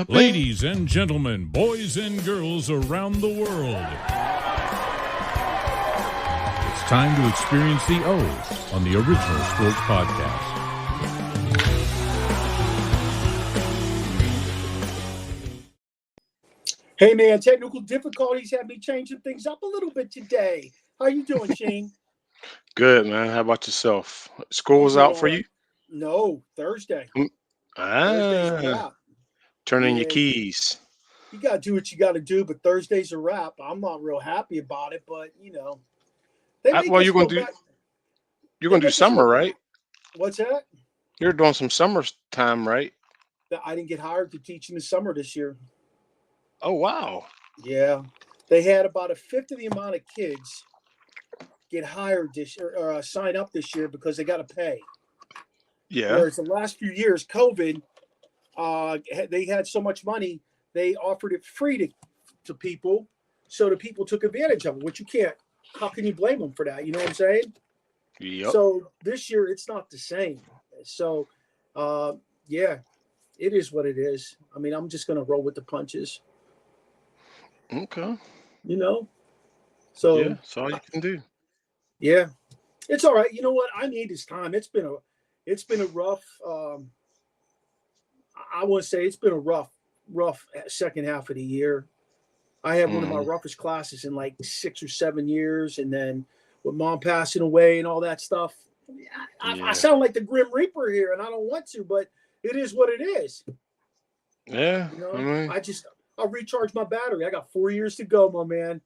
Ladies and gentlemen, boys and girls around the world, it's time to experience the O on the Original Sports Podcast. Hey man, technical difficulties have me changing things up a little bit today. How you doing, Shane? Good, man. How about yourself? School was out for you? No, Thursday. Thursday's a Ah, wrap. turning Yeah. your keys. You got to do what you got to do, but Thursday's a wrap. I'm not real happy about it, but you know. Well, you're gonna do summer, right? What's that? You're doing some summer time, right? I didn't get hired to teach in the summer this year. Oh, wow. Yeah. They had about a fifth of the amount of kids get hired this year or sign up this year because they got to pay. Yeah. Whereas the last few years, COVID, they had so much money, they offered it free to people. So the people took advantage of it, which you can't. How can you blame them for that? You know what I'm saying? Yep. So this year, it's not the same. So, yeah, it is what it is. I mean, I'm just going to roll with the punches. Okay. You know? So yeah, that's all you can do. Yeah, it's all right. You know what? I need this time. It's been a rough. I want to say it's been a rough second half of the year. I had one of my roughest classes in like 6 or 7 years, and then with mom passing away and all that stuff. I sound like the Grim Reaper here, and I don't want to, but it is what it is. Yeah, you know, I'll recharge my battery. I got 4 years to go, my man.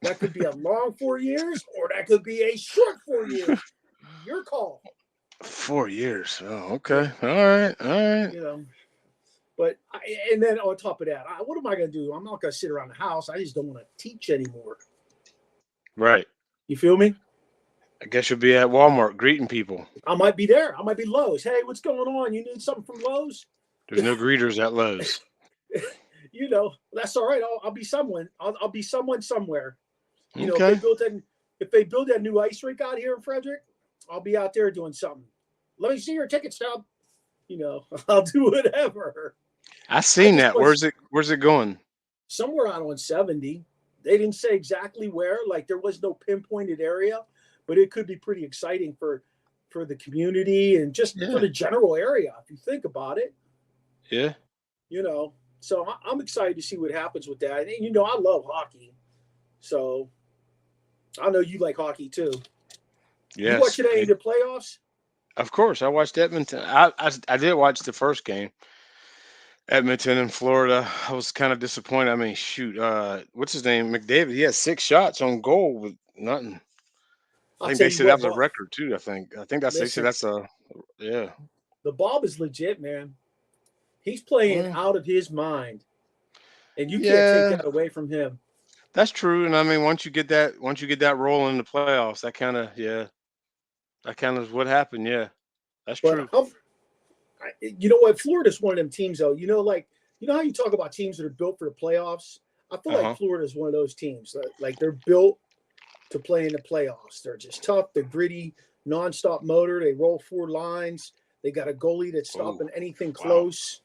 That could be a long 4 years, or that could be a short 4 years. Your call. 4 years. Oh, okay. All right. You know, but and then on top of that, what am I going to do? I'm not going to sit around the house. I just don't want to teach anymore. Right. You feel me? I guess you'll be at Walmart greeting people. I might be there. I might be Lowe's. Hey, what's going on? You need something from Lowe's? There's no greeters at Lowe's. You know, that's all right. I'll be someone. I'll be someone somewhere. You know, Okay. if they build that new ice rink out here in Frederick, I'll be out there doing something. Let me see your ticket stub. You know, I'll do whatever. I seen that. Where's it going? Somewhere out on 70. They didn't say exactly where. Like there was no pinpointed area, but it could be pretty exciting for the community and just for the general area. If you think about it. Yeah. You know, so I'm excited to see what happens with that. And you know, I love hockey, so I know you like hockey too. Yes. You watching any of the playoffs? Of course, I watched Edmonton. I did watch the first game. Edmonton in Florida. I was kind of disappointed. I mean, shoot, what's his name? McDavid. He had 6 shots on goal with nothing. I think they said that was a record too. I think they said that's a yeah. The Bob is legit, man. He's playing out of his mind, and you can't take that away from him. That's true, and I mean, once you get that roll in the playoffs, that kind of is what happened. Yeah, that's true. You know what? Florida's one of them teams, though. You know, how you talk about teams that are built for the playoffs. I feel like Florida's one of those teams. Like they're built to play in the playoffs. They're just tough. They're gritty, nonstop motor. They roll 4 lines. They got a goalie that's stopping anything close.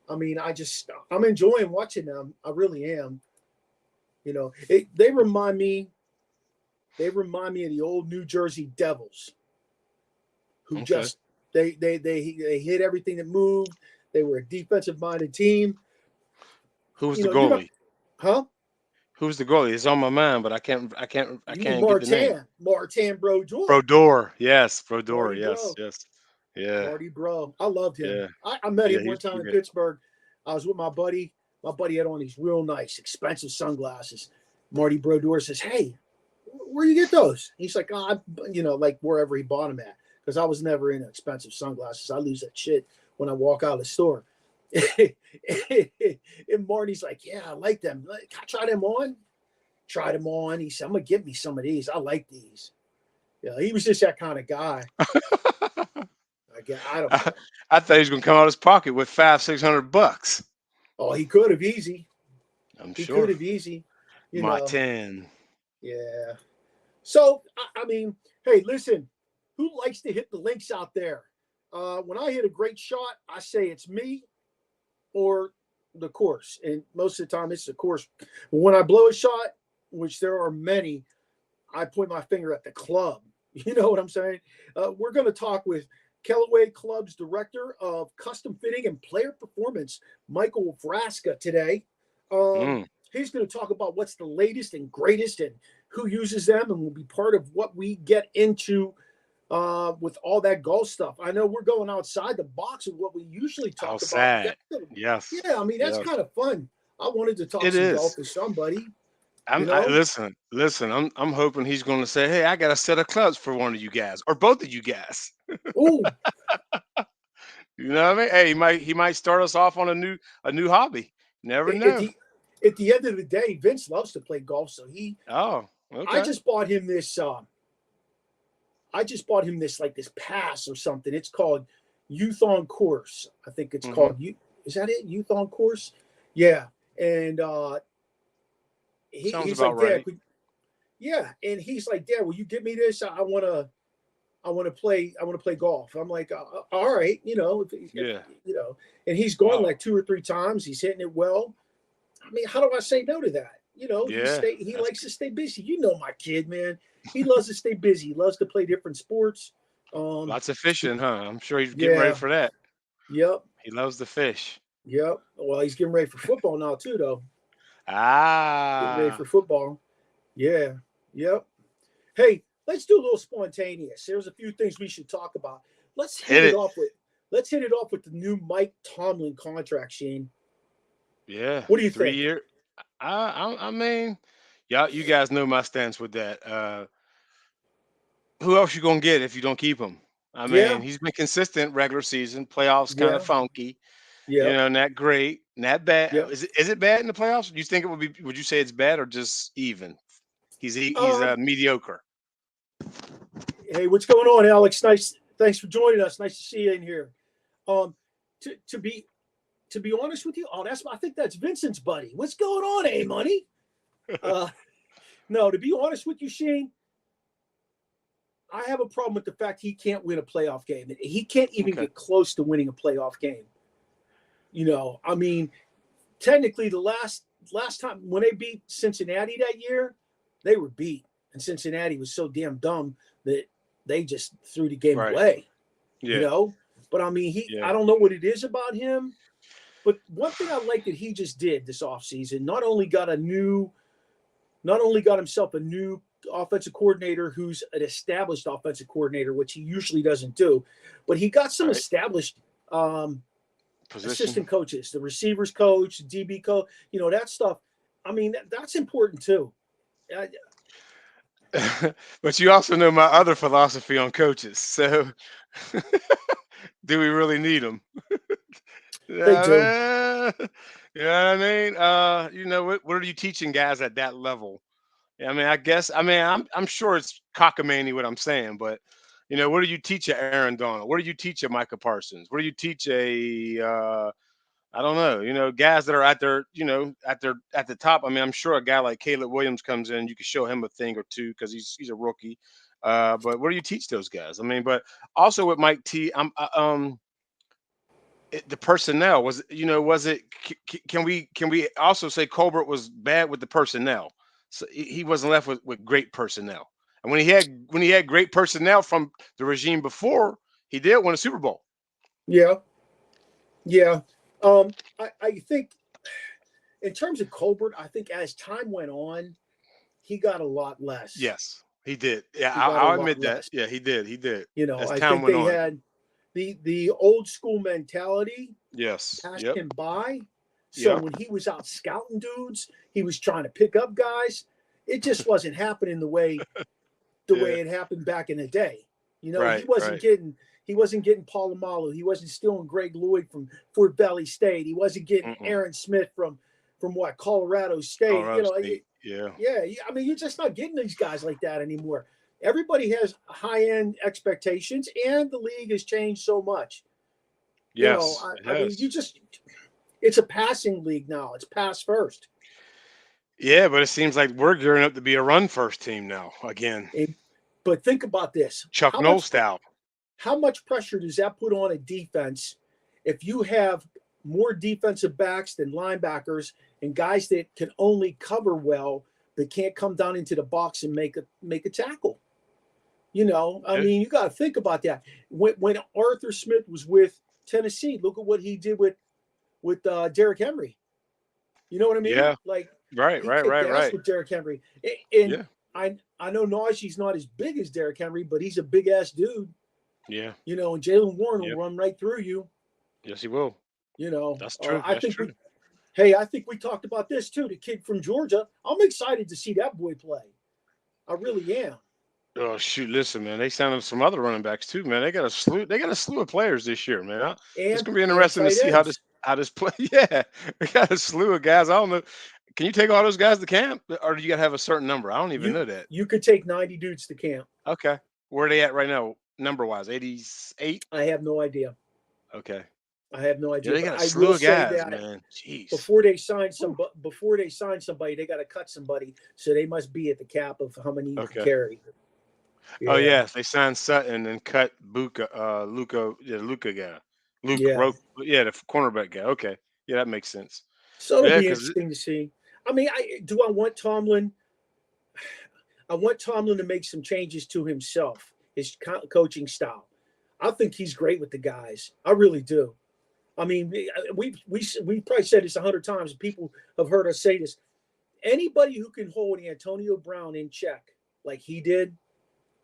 I mean, I'm enjoying watching them. I really am. You know, they remind me of the old New Jersey Devils, who just they hit everything that moved. They were a defensive-minded team. Who's the goalie? Who's the goalie? It's on my mind, but I can't get the name. Martin Brodeur. Brodeur, yes, Brodeur, yes. Yeah. Marty Bro. I loved him. Yeah. I met him one time in Pittsburgh. I was with my buddy. My buddy had on these real nice, expensive sunglasses. Marty Brodeur says, "Hey, where you get those?" He's like, like wherever he bought them at. Because I was never into expensive sunglasses. I lose that shit when I walk out of the store. And Marty's like, "Yeah, I like them. Can I try them on?" Tried them on. He said, "I'm going to get me some of these. I like these." Yeah, he was just that kind of guy. I don't know. I thought he was going to come out of his pocket with $500-600. Oh, he could have easy. He could have easy. Martin. Yeah. So, I mean, hey, listen, who likes to hit the links out there? When I hit a great shot, I say it's me, or the course, and most of the time it's the course. When I blow a shot, which there are many, I point my finger at the club. You know what I'm saying? We're going to talk with Callaway Club's Director of Custom Fitting and Player Performance, Michael Vraska, today. He's going to talk about what's the latest and greatest and who uses them, and will be part of what we get into with all that golf stuff. I know we're going outside the box of what we usually talk outside. about. Yes. Yeah, I mean, that's kind of fun. I wanted to talk golf with somebody. Listen. I'm hoping he's going to say, "Hey, I got a set of clubs for one of you guys, or both of you guys." Ooh, You know what I mean? Hey, he might start us off on a new hobby. Never know. At the end of the day, Vince loves to play golf, so Okay. I just bought him this. Like this pass or something. It's called Youth on Course. I think it's called you. Is that it? Youth on Course? Yeah. And he's about like, right. Dad, yeah. And he's like, Dad, will you give me this? I want to play golf. I'm like, all right, Yeah. And he's gone like 2 or 3 times. He's hitting it well. I mean, how do I say no to that? He likes to stay busy. You know, my kid, man, he loves to stay busy. He loves to play different sports. Lots of fishing, huh? I'm sure he's getting ready for that. Yep. He loves to fish. Yep. Well, he's getting ready for football now too, though. Getting ready for Ah. football. Yeah. Yep. Hey, let's do a little spontaneous. There's a few things we should talk about. Let's hit it off with the new Mike Tomlin contract, Shane. Yeah. What do you 3 think? year. I mean, you guys know my stance with that. Who else you gonna get if you don't keep him? I mean, he's been consistent regular season, playoffs kind of funky. Yeah. Not great, not bad. Yeah. Is it bad in the playoffs? Do you think it would be? Would you say it's bad or just even? He's mediocre. Hey, what's going on, Alex? Thanks for joining us. Nice to see you in here. To be honest with you, I think that's Vincent's buddy. What's going on, money? No, to be honest with you, Shane, I have a problem with the fact he can't win a playoff game. He can't even get close to winning a playoff game. I mean, technically the last time when they beat Cincinnati that year, they were beat. And Cincinnati was so damn dumb that they just threw the game away. Yeah. But I mean, I don't know what it is about him. But one thing I like that he just did this offseason, not only got himself a new offensive coordinator who's an established offensive coordinator, which he usually doesn't do, but he got some established assistant coaches, the receivers coach, DB coach, that stuff. I mean, that's important too. But you also know my other philosophy on coaches. So do we really need them? They do. You know what I mean? What are you teaching guys at that level? I mean, I'm sure it's cockamamie what I'm saying, but what do you teach a Aaron Donald? What do you teach a Micah Parsons? What do you teach I don't know, guys that are at the top. I mean, I'm sure a guy like Caleb Williams comes in, you can show him a thing or two because he's a rookie. But what do you teach those guys? I mean, but also with Mike T, the personnel was it? Can we also say Colbert was bad with the personnel? So he wasn't left with great personnel. And when he had great personnel from the regime before, he did win a Super Bowl. Yeah. I think in terms of Colbert, I think as time went on, he got a lot less. Yes, he did. Yeah, I'll admit that. Less. Yeah, he did. As I time think went they on. had the old school mentality. Yes. Passed him by. So when he was out scouting dudes, he was trying to pick up guys. It just wasn't happening the way it happened back in the day. He wasn't getting Polamalu. He wasn't stealing Greg Lloyd from Fort Valley State. He wasn't getting Aaron Smith from Colorado State. Yeah. I mean, you're just not getting these guys like that anymore. Everybody has high-end expectations, and the league has changed so much. Yes. I mean, it's a passing league now. It's pass first. Yeah, but it seems like we're gearing up to be a run first team now again. But think about this. Chuck Noll style. How much pressure does that put on a defense if you have more defensive backs than linebackers and guys that can only cover well, but can't come down into the box and make a tackle. You know, I mean, you got to think about that. When Arthur Smith was with Tennessee, look at what he did with Derrick Henry. You know what I mean? Yeah. Like, Right. he kicked ass with Derrick Henry. And I know Najee's not as big as Derrick Henry, but he's a big ass dude. Yeah. You know, and Jalen Warren will run right through you. Yes, he will. You know, that's true. I think we talked about this too. The kid from Georgia. I'm excited to see that boy play. I really am. Oh shoot! Listen, man, they signed some other running backs too, man. They got a slew of players this year, man. It's gonna be interesting to see how this play. Yeah, they got a slew of guys. I don't know. Can you take all those guys to camp, or do you got to have a certain number? I don't even know that. You could take 90 dudes to camp. Okay, where are they at right now, number wise? 88. I have no idea. Okay. I have no idea. Yeah, they got a slew of guys, man. Jeez. Before they sign somebody, they got to cut somebody. So they must be at the cap of how many you can carry. Yeah. Oh yes, they signed Sutton and cut Luka guy. Luke Roku, the cornerback guy. Okay, yeah, that makes sense. So it'll be interesting to see. I mean, I want Tomlin. I want Tomlin to make some changes to himself, his coaching style. I think he's great with the guys. I really do. I mean, we probably said this 100 times. People have heard us say this. Anybody who can hold Antonio Brown in check like he did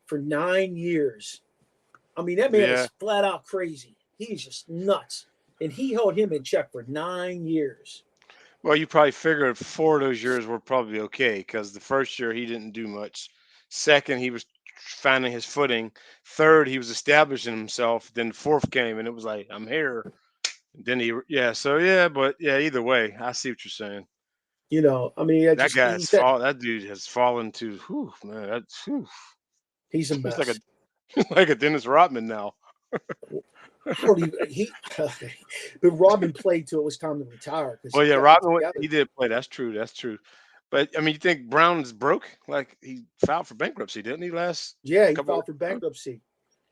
for 9 years, I mean, that man is flat out crazy. He's just nuts. And he held him in check for 9 years. Well, you probably figured 4 of those years were probably okay because the first year he didn't do much. Second, he was finding his footing. Third, he was establishing himself. Then the fourth came, and it was like, I'm here. Then either way, I see what you're saying. You know, I mean, that dude has fallen to, man, he's a mess. like a Dennis Rodman now. But Rodman played till it was time to retire. Well, yeah, Rodman, he did play. That's true. But I mean, you think Brown's broke? Like he filed for bankruptcy, didn't he? He filed for bankruptcy.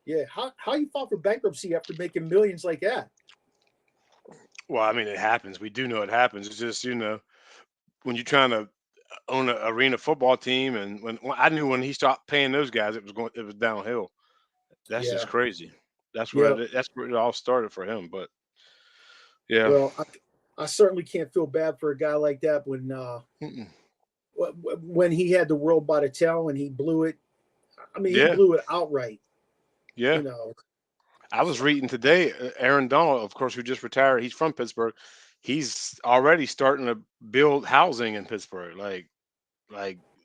Yeah, how you file for bankruptcy after making millions like that? Well, I mean, it happens. We do know it happens. It's just, when you're trying to own an arena football team, and when I knew when he stopped paying those guys, it was downhill. That's just crazy. That's where it all started for him. But yeah, well, I certainly can't feel bad for a guy like that when he had the world by the tail and he blew it. I mean, he blew it outright. Yeah. You know. I was reading today, Aaron Donald, of course, who just retired. He's from Pittsburgh. He's already starting to build housing in Pittsburgh, like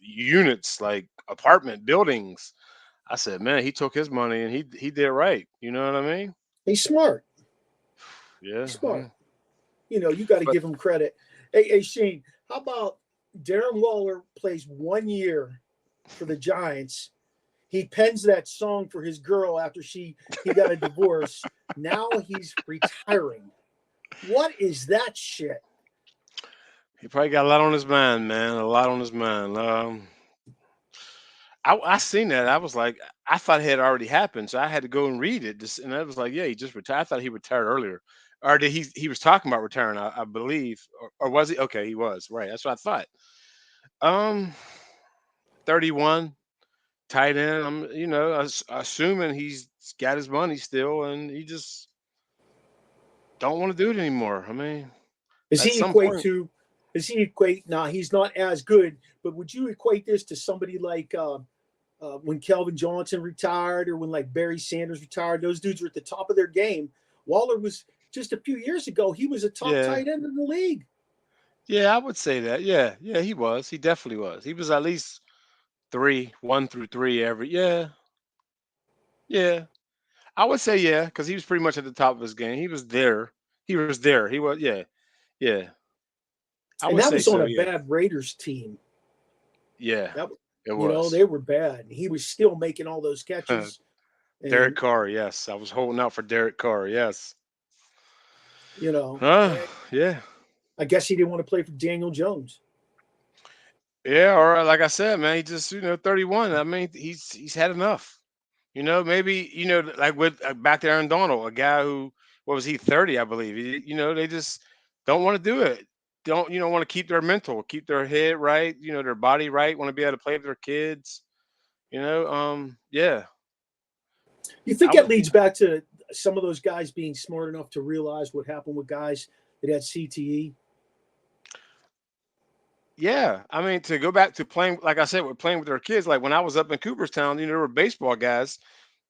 units, like apartment buildings. I said, man, he took his money and he did right. You know what I mean? He's smart. Yeah. He's smart. You know, you got to give him credit. Hey, Shane, how about Darren Waller plays 1 year for the Giants? He pens that song for his girl after he got a divorce. Now he's retiring. What is that shit? He probably got a lot on his mind, man. A lot on his mind. I seen that. I was like, I thought it had already happened, so I had to go and read it. And I was like, yeah, he just retired. I thought he retired earlier, or did he was talking about retiring? I believe, or was he? Okay, he was right. That's what I thought. 31. Tight end. I'm, assuming he's got his money still, and he just don't want to do it anymore. I mean, does he equate? Nah, he's not as good. But would you equate this to somebody like when Kelvin Johnson retired, or when like Barry Sanders retired? Those dudes were at the top of their game. Waller was just a few years ago. He was a top tight end in the league. Yeah, I would say that. Yeah, he was. He definitely was. He was at least 1 through 3 every. Yeah. I would say because he was pretty much at the top of his game. He was there. He was. Yeah. And that was on a bad Raiders team. Yeah, it was. You know, they were bad. He was still making all those catches. Derek Carr, yes. I was holding out for Derek Carr, yes. You know. Yeah. I guess he didn't want to play for Daniel Jones. Yeah, or like I said, man, he just 31. I mean, he's had enough. Maybe like with back to Aaron Donald, a guy who what was he, 30, I believe. They just don't want to do it. Don't, want to keep their mental, keep their head right, their body right, want to be able to play with their kids, yeah. You think I that would, leads back to some of those guys being smart enough to realize what happened with guys that had CTE? yeah. I mean, to go back to playing, like I said, with playing with their kids, like when I was up in Cooperstown, there were baseball guys,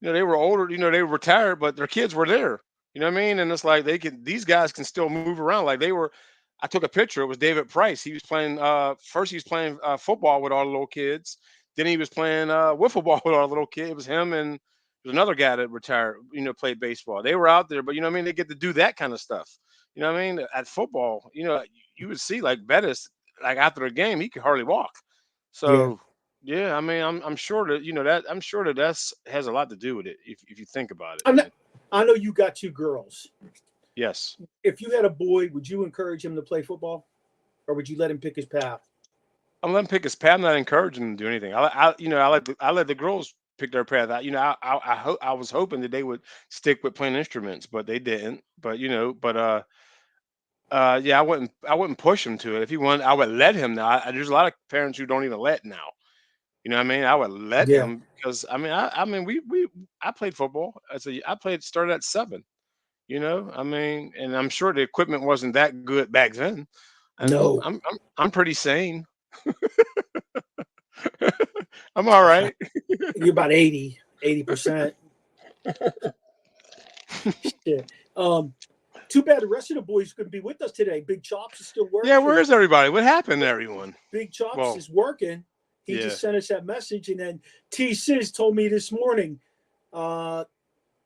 they were older, they were retired, but their kids were there. You know what I mean? And it's like these guys can still move around. Like I took a picture. It was David Price. He was playing, first he was playing football with all the little kids. Then he was playing wiffle ball with all the little kids. It was him and there's another guy that retired, played baseball. They were out there, but you know what I mean? They get to do that kind of stuff. You know what I mean? At football, you would see like Bettis, like after a game, he could hardly walk. Yeah. So yeah, I mean, I'm sure that I'm sure that that's has a lot to do with it if you think about it, man. I know you got 2 girls. Yes, If you had a boy, would you encourage him to play football, or would you let him pick his path? I'm letting him pick his path. I'm not encouraging him to do anything. I let the girls pick their path. I was hoping that they would stick with playing instruments, but they didn't. But yeah, I wouldn't push him to it. If he wanted, I would let him now. There's a lot of parents who don't even let now. You know what I mean? I would let Yeah. him because I mean I played football. Started at 7. I mean, and I'm sure the equipment wasn't that good back then. And No. I'm pretty sane. I'm all right. You're about 80%. Shit. Too bad the rest of the boys couldn't be with us today. Big Chops is still working. Yeah, where is everybody? What happened to everyone? Big Chops Well, is working. He yeah. just sent us that message, and then T. Sis told me this morning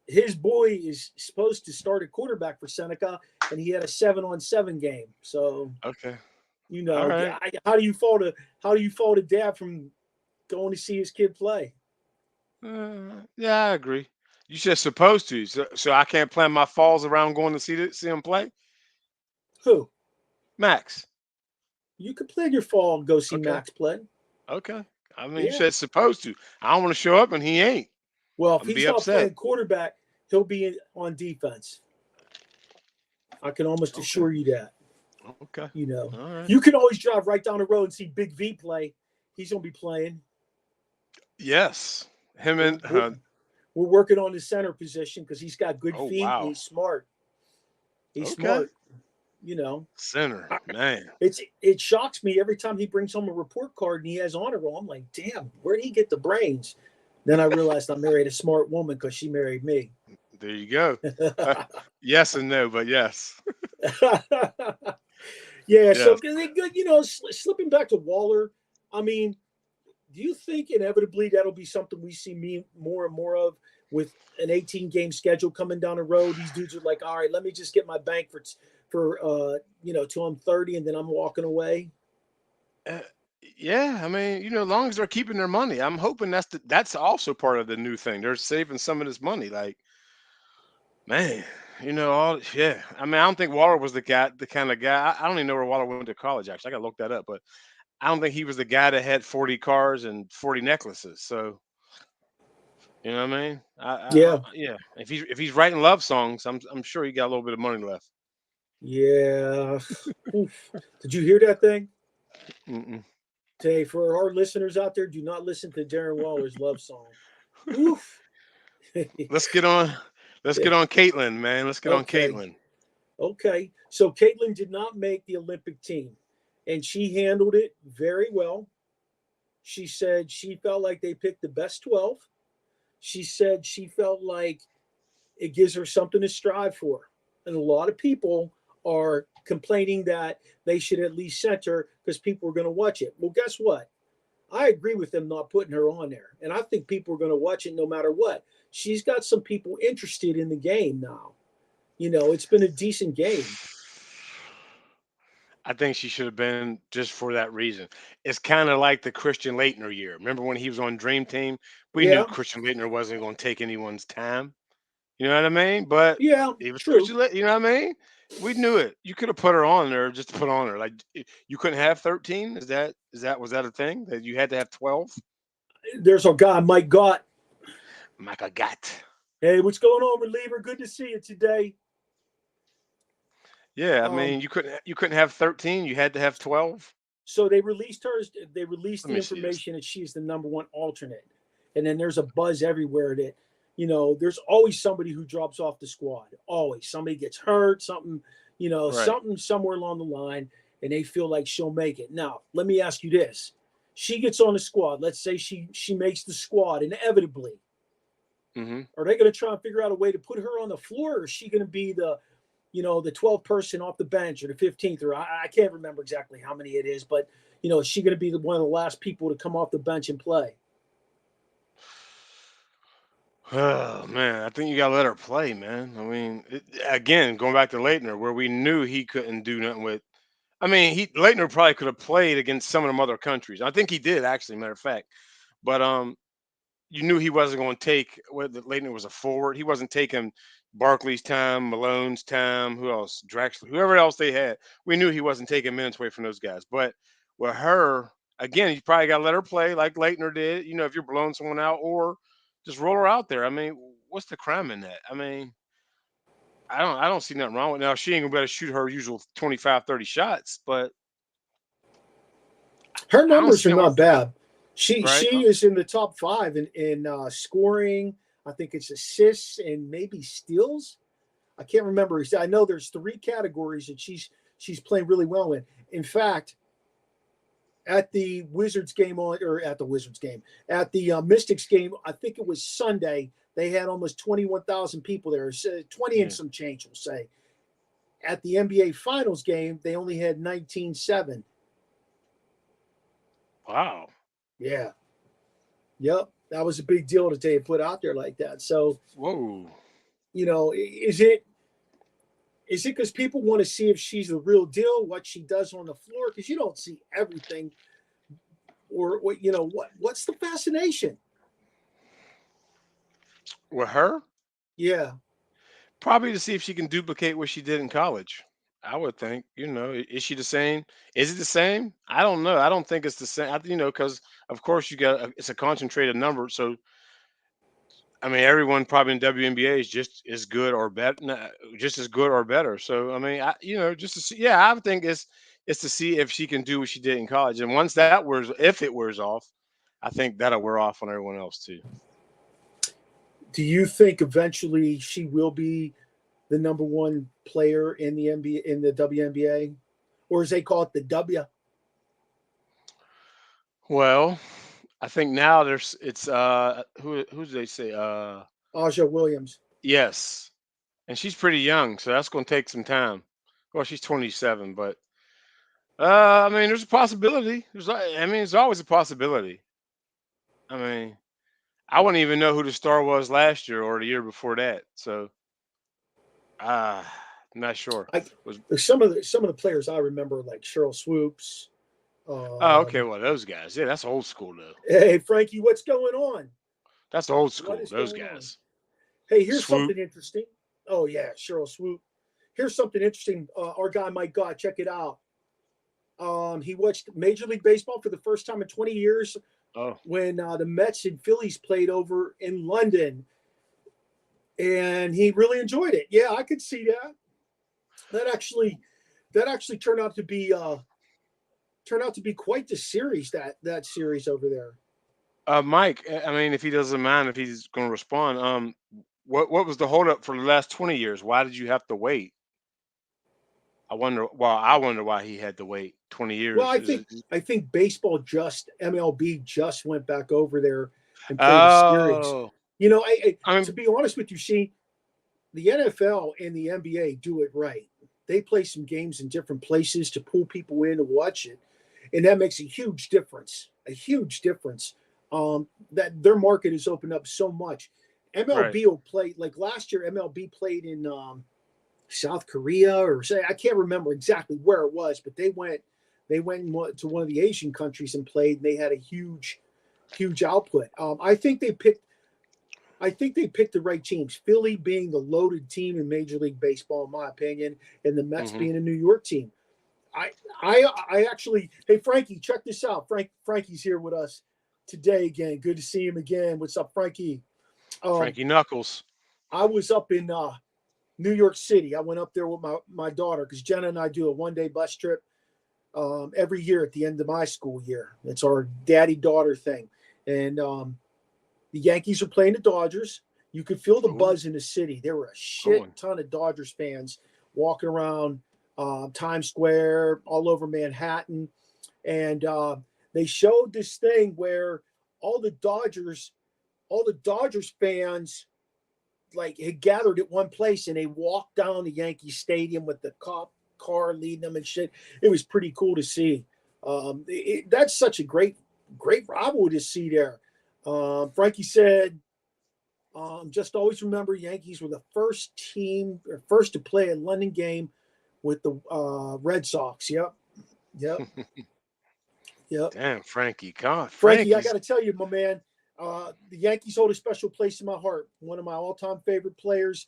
his boy is supposed to start at quarterback for Seneca, and he had a 7-on-7 game. So Okay. All yeah, right. how do you fault a dad from going to see his kid play? Yeah, I agree. You said supposed to, so I can't plan my falls around going to see him play. Who? Max. You could plan your fall and go see Okay. Max play. Okay. I mean, you Yeah. said supposed to. I don't want to show up and he ain't. Well, if I'm be he's not upset. playing quarterback, he'll be on defense. I can almost Okay. assure you that. Okay. All right. You can always drive right down the road and see Big V play. He's going to be playing. Yes. Him and We're working on the center position because he's got good oh feet and wow. he's smart. He's Okay. smart. Center, man. It shocks me every time he brings home a report card and he has honor roll. I'm like, damn, where did he get the brains? Then I realized I married a smart woman because she married me. There you go. Yes and no, but yes. Yeah, Yes. so slipping back to Waller, I mean, do you think inevitably that'll be something we see more and more of with an 18-game schedule coming down the road? These dudes are like, all right, let me just get my bank for till I'm 30 and then I'm walking away. Yeah, I mean, as long as they're keeping their money, I'm hoping that's also part of the new thing. They're saving some of this money. Like, man, all yeah. I mean, I don't think Waller was the kind of guy. I don't even know where Waller went to college. Actually, I got to look that up. But I don't think he was the guy that had 40 cars and 40 necklaces. So, you know what I mean? Yeah. Yeah. If he's writing love songs, I'm sure he got a little bit of money left. Yeah. Oof. Did you hear that thing? Mm-mm. Hey, for our listeners out there, do not listen to Darren Waller's love song. Oof. Let's get on. Let's get on Caitlin, man. Let's get on Okay. Caitlin. Okay. So Caitlin did not make the Olympic team, and she handled it very well. She said she felt like they picked the best 12. She said she felt like it gives her something to strive for. And a lot of people are complaining that they should at least center because people are going to watch it. Well, guess what? I agree with them not putting her on there. And I think people are going to watch it no matter what. She's got some people interested in the game now. It's been a decent game. I think she should have been just for that reason. It's kind of like the Christian Leitner year. Remember when he was on Dream Team? We knew Yeah. Christian Leitner wasn't going to take anyone's time. You know what I mean? But Yeah, it was true. Christian Leitner. You know what I mean? We knew it. You could have put her on there just to put on her. Like you couldn't have 13. Was that a thing that you had to have 12? There's our guy, Mike Gott. Michael Gott. Hey, what's going on, reliever? Good to see you today. Yeah, I mean, you couldn't have 13. You had to have 12. So they released her. They released Let the me see this. information that she's the number one alternate, and then there's a buzz everywhere that there's always somebody who drops off the squad. Always somebody gets hurt, something Right. something somewhere along the line, and they feel like she'll make it. Now, let me ask you this: she gets on the squad. Let's say she makes the squad inevitably. Mm-hmm. Are they going to try and figure out a way to put her on the floor, or is she going to be the 12th person off the bench or the 15th, or I can't remember exactly how many it is, but, is she going to be one of the last people to come off the bench and play? Oh man, I think you gotta let her play, man. I mean, again, going back to Leitner, where we knew he couldn't do nothing with. I mean, Leitner probably could have played against some of them other countries. I think he did actually, matter of fact. But you knew he wasn't going to take. Whether Leitner was a forward, he wasn't taking Barkley's time, Malone's time. Who else? Draxler, whoever else they had. We knew he wasn't taking minutes away from those guys. But with her, again, you probably got to let her play like Leitner did. If you're blowing someone out, or just roll her out there. I mean, what's the crime in that? I mean, I don't see nothing wrong with it. Now. She ain't gonna be able to shoot her usual 25, 30 shots, but Her I don't numbers see are no not bad. She right. is in the top 5 in scoring. I think it's assists and maybe steals. I can't remember. I know there's 3 categories that she's playing really well in. In fact, at the Wizards game at the Mystics game, I think it was Sunday, they had almost 21,000 people there, 20 and Yeah. some change, we'll say. At the NBA Finals game, they only had 19,700. Wow. Yeah. Yep. That was a big deal that they put out there like that. So, Whoa. is it because people want to see if she's the real deal, what she does on the floor? Because you don't see everything, or what's the fascination? With her, Yeah. probably to see if she can duplicate what she did in college. I would think. Is she the same? Is it the same? I don't know. I don't think it's the same. Because of course it's a concentrated number. So I mean, everyone probably in WNBA is just as good or better, just as good or better. So I mean, just to see, yeah, I would think it's to see if she can do what she did in college, and once that wears, if it wears off, I think that'll wear off on everyone else too. Do you think eventually she will be the number one player in the NBA, in the WNBA, or as they call it, the W? Well, I think now it's who do they say Aja Williams. yes, and she's pretty young, so that's going to take some time. Well, she's 27, but I mean, there's a possibility. I mean, there's always a possibility. I mean, I wouldn't even know who the star was last year or the year before that. So, I'm not sure. Was There's some of the players I remember, like Cheryl Swoops. Oh, okay. Um, Well, those guys, yeah, that's old school though. hey, Frankie, what's going on? That's old What school. is Those going on? guys. Hey, here's Swoop. something interesting. Oh yeah, Cheryl Swoop. Here's something interesting. Our guy Mike God, check it out. He watched Major League Baseball for the first time in 20 years Oh, when the Mets and Phillies played over in London, and he really enjoyed it. Yeah, I could see that. That actually turned out to be quite the series, that series over there. Mike. I mean, if he doesn't mind, if he's going to respond, what was the holdup for the last 20 years? Why did you have to wait? I wonder. Well, I wonder why he had to wait 20 Well, years. I Is think it? I think baseball MLB just went back over there and played a series. Oh, I To mean, be honest with you, see, the NFL and the NBA do it right. They play some games in different places to pull people in to watch it, and that makes a huge difference. A huge difference. That their market has opened up so much. right. MLB will play like last year. MLB played in South Korea, or say I can't remember exactly where it was, but they went to one of the Asian countries and played. And they had a huge output. I think they picked the right teams. Philly being the loaded team in Major League Baseball, in my opinion, and the Mets Hmm. being a New York team. I actually, hey Frankie, check this out. Frankie's here with us today again. Good to see him again. What's up, Frankie? Um, Frankie Knuckles. I was up in New York City. I went up there with my daughter because Jenna and I do a one-day bus trip every year at the end of my school year. It's our daddy-daughter thing. And the Yankees are playing the Dodgers. You could feel the buzz in the city. There were a shit ton of Dodgers fans walking around Times Square, all over Manhattan. And they showed this thing where all the Dodgers fans like had gathered at one place and they walked down the Yankee Stadium with the cop car leading them and shit. It was pretty cool to see. That's such a great rivalry to see there. Frankie said, just always remember Yankees were the first to play a London game with the Red Sox. Yep. Damn, Frankie. God, Frankie, I got to tell you, my man, the Yankees hold a special place in my heart. One of my all-time favorite players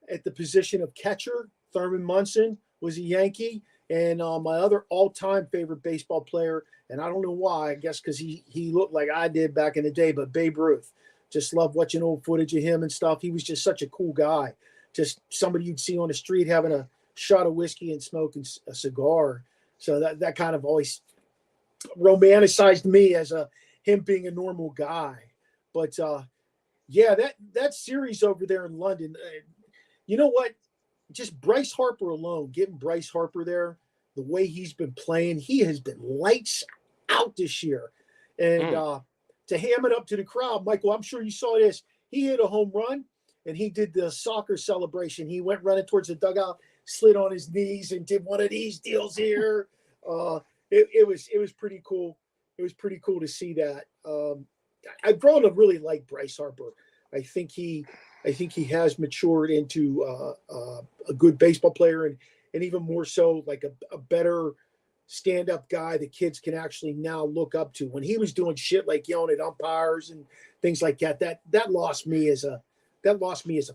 at the position of catcher, Thurman Munson, was a Yankee. And my other all-time favorite baseball player, and I don't know why, I guess because he looked like I did back in the day, but Babe Ruth. Just loved watching old footage of him and stuff. He was just such a cool guy. Just somebody you'd see on the street having a shot of whiskey and smoking a cigar. So that kind of always romanticized me as him being a normal guy. But yeah, that series over there in London, you know what? Just Bryce Harper alone, getting Bryce Harper there, the way he's been playing, he has been lights out this year. And to ham it up to the crowd, Michael, I'm sure you saw this. He hit a home run and he did the soccer celebration. He went running towards the dugout, slid on his knees and did one of these deals here. It was pretty cool. It was pretty cool to see that. I've grown to really like Bryce Harper. I think he has matured into a good baseball player and even more so like a better stand-up guy that kids can actually now look up to. When he was doing shit like yelling at umpires and things like that lost me as a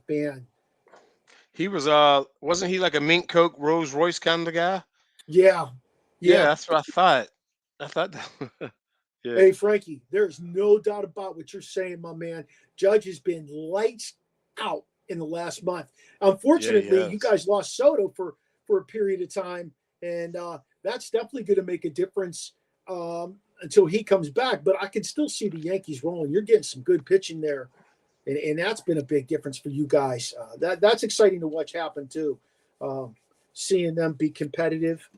fan. He was wasn't he like a mink coke Rolls Royce kind of guy? Yeah. That's what I thought. That. Yeah. Hey, Frankie, there's no doubt about what you're saying, my man. Judge has been lights out in the last month. Unfortunately, you guys lost Soto for a period of time, and that's definitely going to make a difference until he comes back. But I can still see the Yankees rolling. You're getting some good pitching there, and that's been a big difference for you guys. That's exciting to watch happen too. Seeing them be competitive.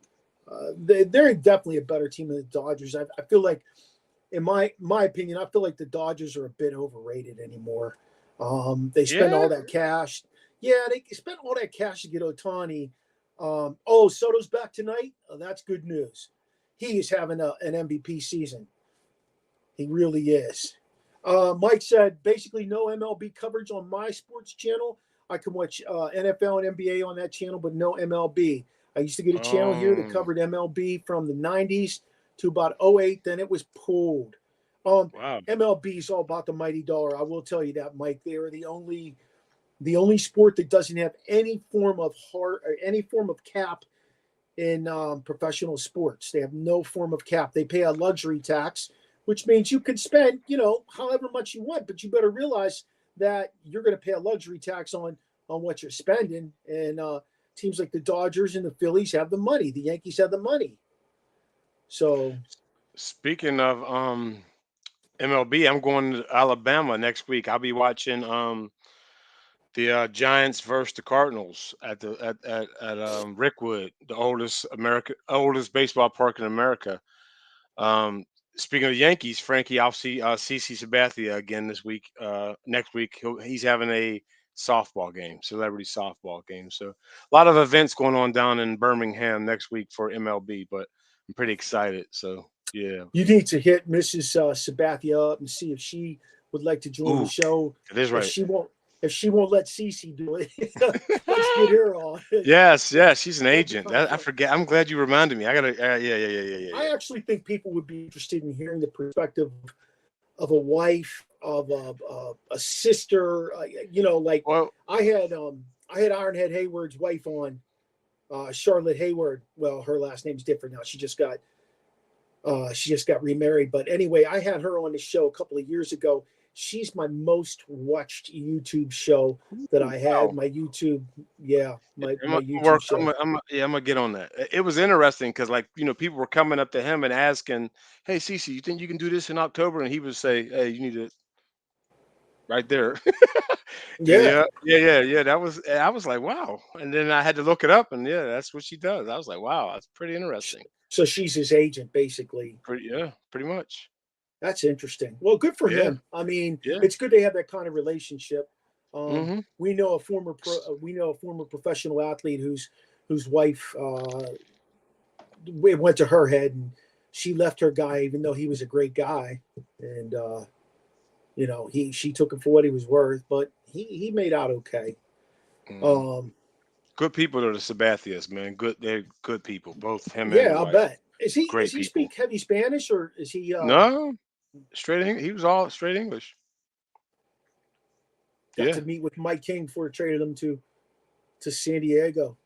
They're definitely a better team than the Dodgers. I feel like, in my opinion, I feel like the Dodgers are a bit overrated anymore. They spend all that cash. Yeah, they spent all that cash to get Ohtani. Soto's back tonight. That's good news. He is having an MVP season. He really is. Mike said, basically no MLB coverage on my sports channel. I can watch NFL and NBA on that channel, but no MLB. I used to get a channel here that covered MLB from the 90s to about 08. Then it was pulled. Wow. MLB is all about the mighty dollar. I will tell you that, Mike. They are the only sport that doesn't have any form of cap in professional sports. They have no form of cap. They pay a luxury tax, which means you can spend, however much you want, but you better realize that you're going to pay a luxury tax on what you're spending. And teams like the Dodgers and the Phillies have the money. The Yankees have the money. So, speaking of MLB, I'm going to Alabama next week. I'll be watching the Giants versus the Cardinals at Rickwood, the oldest baseball park in America. Speaking of Yankees, Frankie, I'll see CC Sabathia again this week. Next week, he's having a softball game, celebrity softball game. So a lot of events going on down in Birmingham next week for MLB, but I'm pretty excited. So yeah, you need to hit Mrs. Sabathia up and see if she would like to join the show. That is right. If she won't let Cece do it, let's get her on. Yes, she's an agent. I forget. I'm glad you reminded me. I gotta. Yeah. I actually think people would be interested in hearing the perspective of a wife, of a sister. I had Ironhead Hayward's wife on, Charlotte Hayward. Well, her last name's different now. She just got remarried. But anyway, I had her on the show a couple of years ago. she's my most watched YouTube show that I had. Wow. My YouTube, my YouTube Work. show. I'm gonna get on that. It was interesting because, like, people were coming up to him and asking, "Hey, Cece, you think you can do this in October?" And he would say, "Hey, you need to right there." And Yeah. yeah. I was like, wow. And then I had to look it up, and yeah, that's what she does. I was like, wow, that's pretty interesting. So she's his agent, basically. Pretty much. That's interesting. Well, good for Yeah, him. I mean, yeah. it's good to have that kind of relationship. Hmm. We know a former professional athlete whose wife it went to her head, and she left her guy even though he was a great guy, and she took him for what he was worth, but he made out okay. Hmm. Um, Good people are the Sabathias, man. They're good people. Both him and the yeah, I wife, bet. Is great he people. speak heavy Spanish, or is he No, he was all straight English. got Yeah. to meet with Mike King before he traded him to San Diego?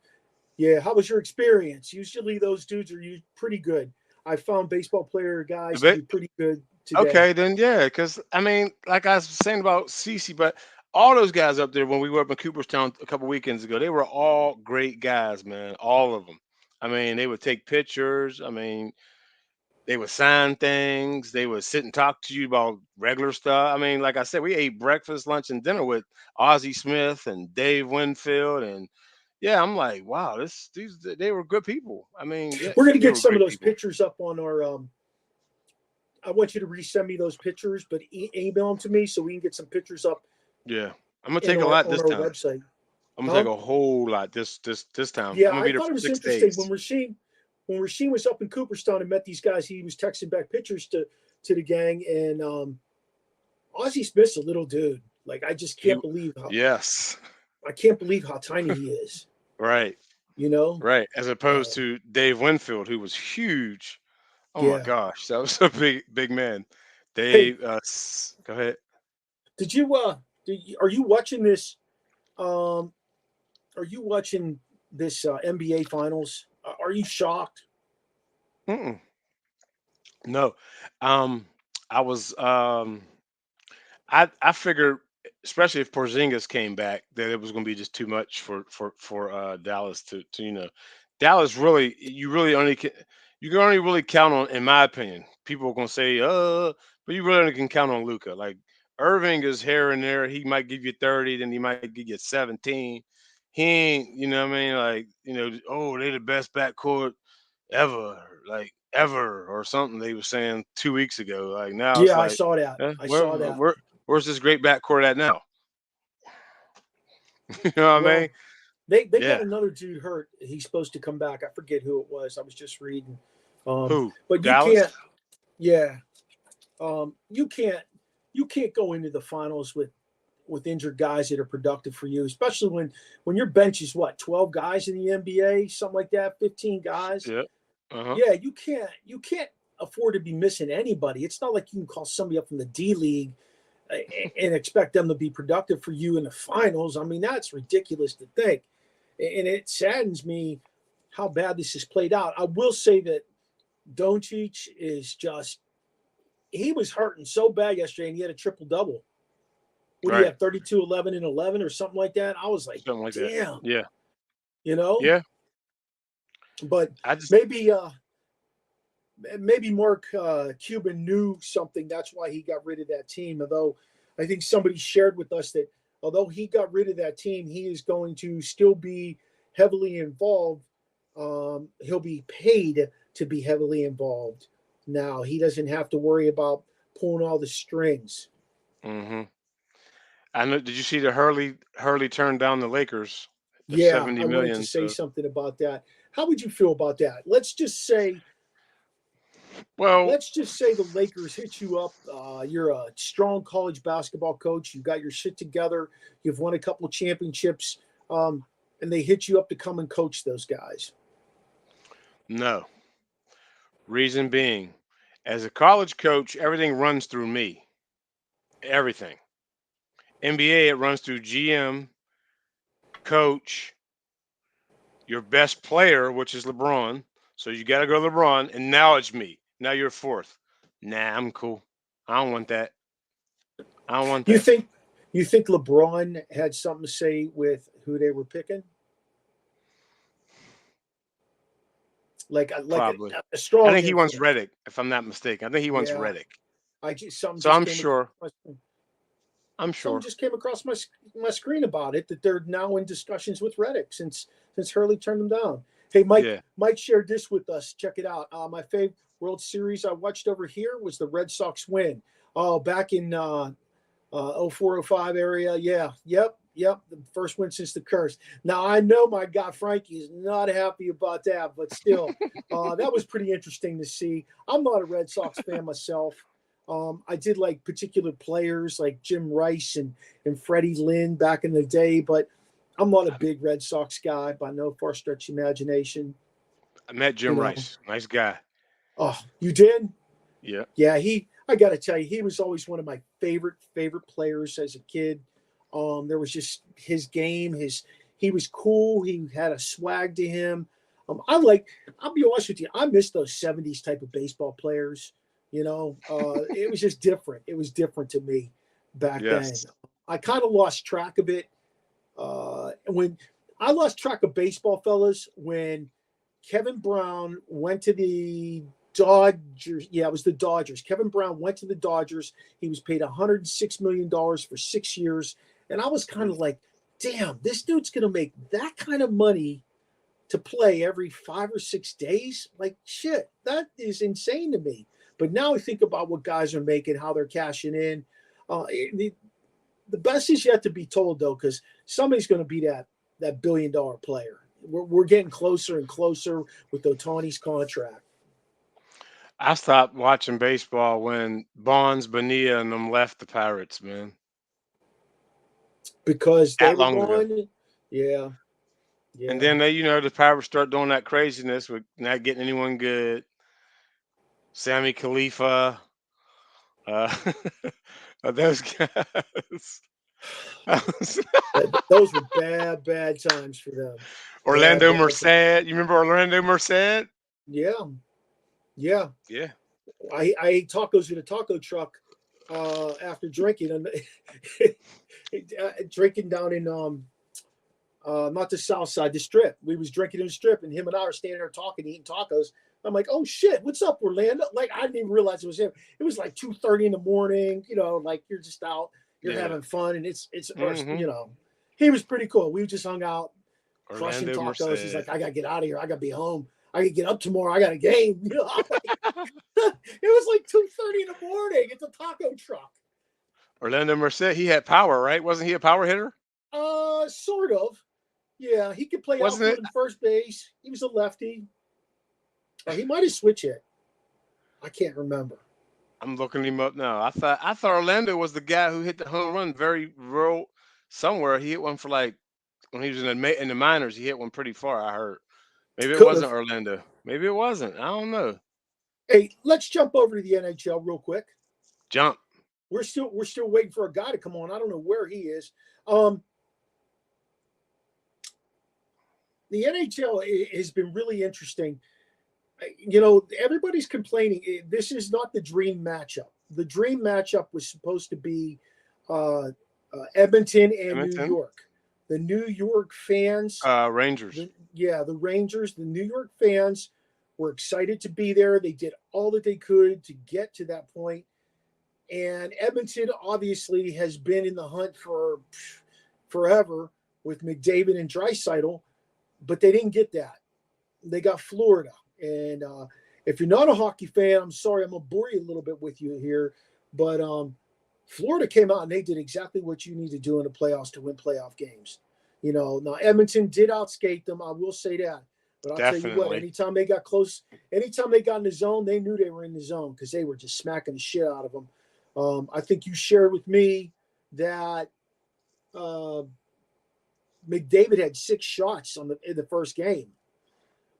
Yeah, how was your experience? Usually those dudes are pretty good. I found baseball player guys to be pretty good today. Okay, then yeah, because I mean, like I was saying about Cece, but all those guys up there when we were up in Cooperstown a couple weekends ago, they were all great guys, man. All of them. I mean, they would take pictures. I mean, they would sign things. They would sit and talk to you about regular stuff. I mean, like I said, we ate breakfast, lunch, and dinner with Ozzie Smith and Dave Winfield, and yeah, I'm like, wow, these they were good people. I mean, yeah, We're going to they get were some of great those people. pictures up on our. I want you to resend me those pictures, but email them to me so we can get some pictures up Yeah, I'm gonna in take a our lot on this our time. website. I'm gonna Huh? take a whole lot this time. Yeah, I'm gonna I be there thought for it was 6 interesting when days. Rasheem was up in Cooperstown and met these guys. He was texting back pictures to the gang, and Ozzie Smith's a little dude. Like He, yes, I can't believe how tiny he is. right, You know? right. As opposed Uh, to Dave Winfield, who was huge. Oh my yeah. gosh, that was a big man. Hey, Dave, go ahead. did you are you watching this? Um, are you watching this NBA Finals? Are you shocked? Mm-mm. No, um, I was I figured, especially if Porzingis came back, that it was going to be just too much for Dallas to Dallas really you can only really count on, in my opinion. People are going to say but you really only can count on Luca. Like, Irving is here and there. He might give you 30, then he might give you 17. He ain't, you know what I mean? Like, oh, they the best backcourt ever, like ever, or something they were saying 2 weeks ago. Like, now it's Yeah, I like, saw that. eh, I saw that. where's this great backcourt at now? You know what I mean? Well, they got Yeah. another dude hurt. He's supposed to come back. I forget who it was. I was just reading. Who? But you Dallas? can't. Yeah. You can't go into the finals with injured guys that are productive for you, especially when your bench is what, 12 guys in the NBA, something like that, 15 guys. Yeah. Uh-huh. Yeah, you can't afford to be missing anybody. It's not like you can call somebody up from the D League and expect them to be productive for you in the finals. I mean, that's ridiculous to think. And it saddens me how bad this has played out. I will say that Doncic is just, he was hurting so bad yesterday, and he had a triple double. What do you Right. have, 32, 11, and 11 or something like that? I was like, Something like that. damn, Yeah. you know? Yeah. But I just maybe Mark Cuban knew something. That's why he got rid of that team. Although I think somebody shared with us that although he got rid of that team, he is going to still be heavily involved. He'll be paid to be heavily involved. Now he doesn't have to worry about pulling all the strings. hmm I know, did you see the Hurley turned down the Lakers for Yeah, 70 I wanted to million? say So, something about that. How would you feel about that? well, Let's just say the Lakers hit you up. You're a strong college basketball coach. You got your shit together. You've won a couple of championships, and they hit you up to come and coach those guys. no. Reason being, as a college coach, everything runs through me. Everything. NBA, it runs through GM, coach, your best player, which is LeBron. So you got to go LeBron, and now it's me. Now you're fourth. Nah, I'm cool. I don't want that. I don't want You that. think LeBron had something to say with who they were picking? Like Probably. a I strong think he wants influence. Reddick, if I'm not mistaken. I think he wants Yeah, Reddick. something So just I'm came across sure. I'm something sure. just came across my screen about it, that they're now in discussions with Reddick since Hurley turned them down. Hey, Yeah. Mike shared this with us. Check it out. My favorite World Series I watched over here was the Red Sox win. Oh, back in 0405 area. Yeah. Yep. The first win since the curse. Now, I know my guy Frankie is not happy about that, but still, that was pretty interesting to see. I'm not a Red Sox fan myself. I did like particular players like Jim Rice and Freddie Lynn back in the day, but I'm not a big Red Sox guy by no far stretch of imagination. I met You Jim know, Rice. Nice guy. oh, you did? Yeah. Yeah, I got to tell you, he was always one of my favorite players as a kid. There was just his game, he was cool. He had a swag to him. I'll be honest with you, I miss those 70s type of baseball players. It was just different. It was different to me back then. Yes. I kind of lost track of it. When I lost track of baseball, fellas, when Kevin Brown went to the Dodgers. Yeah, it was the Dodgers. Kevin Brown went to the Dodgers. He was paid $106 million for 6 years. And I was kind of like, damn, this dude's going to make that kind of money to play every 5 or 6 days. Like, shit, that is insane to me. But now I think about what guys are making, how they're cashing in. The best is yet to be told, though, because somebody's going to be that $1 billion player. We're getting closer and closer with Ohtani's contract. I stopped watching baseball when Bonds, Bonilla, and them left the Pirates, man. Because they That were long ago. gone. Yeah. And Yeah. then the Pirates start doing that craziness with not getting anyone good. Sammy Khalifa, uh, those guys. Those were bad times for them. Orlando Bad Merced. times. You remember Orlando Merced? Yeah. Yeah. Yeah. I ate tacos in a taco truck after drinking and drinking down in not the south side, the strip. We was drinking in the strip, and him and I were standing there talking, eating tacos. I'm like, oh shit, what's up, Orlando? Like, I didn't even realize it was him. It was like 2:30 in the morning, like you're just out, you're Yeah. having fun, and it's Hmm. he was pretty cool. We just hung out, crushing Orlando tacos. He's Merced. like, I gotta get out of here. I gotta be home. I could get up tomorrow. I got a game. I'm like, it was like 2:30 in the morning. It's a taco truck. Orlando Merced. He had power, right? Wasn't he a power hitter? Sort of. Yeah, he could play Wasn't outfield it? and first base. He was a lefty. He might have switched it. I can't remember. I'm looking him up now. I thought Orlando was the guy who hit the home run very rural somewhere. He hit one for like when he was in the minors. He hit one pretty far. I heard. Maybe it Could wasn't have. Orlando. Maybe it wasn't. I don't know. Hey, let's jump over to the NHL real quick. Jump. We're still waiting for a guy to come on. I don't know where he is. The NHL has been really interesting. Everybody's complaining. This is not the dream matchup. The dream matchup was supposed to be Edmonton and New Edmonton. York. The New York fans, Rangers. the Rangers, the New York fans were excited to be there. They did all that they could to get to that point. And Edmonton obviously has been in the hunt for forever with McDavid and Draisaitl, but they didn't get that. They got Florida. And if you're not a hockey fan, I'm sorry, I'm going to bore you a little bit with you here. But Florida came out and they did exactly what you need to do in the playoffs to win playoff games. Now Edmonton did outskate them. I will say that. But I'll tell you what, Definitely. anytime they got close, anytime they got in the zone, they knew they were in the zone because they were just smacking the shit out of them. I think you shared with me that McDavid had 6 shots in the first game.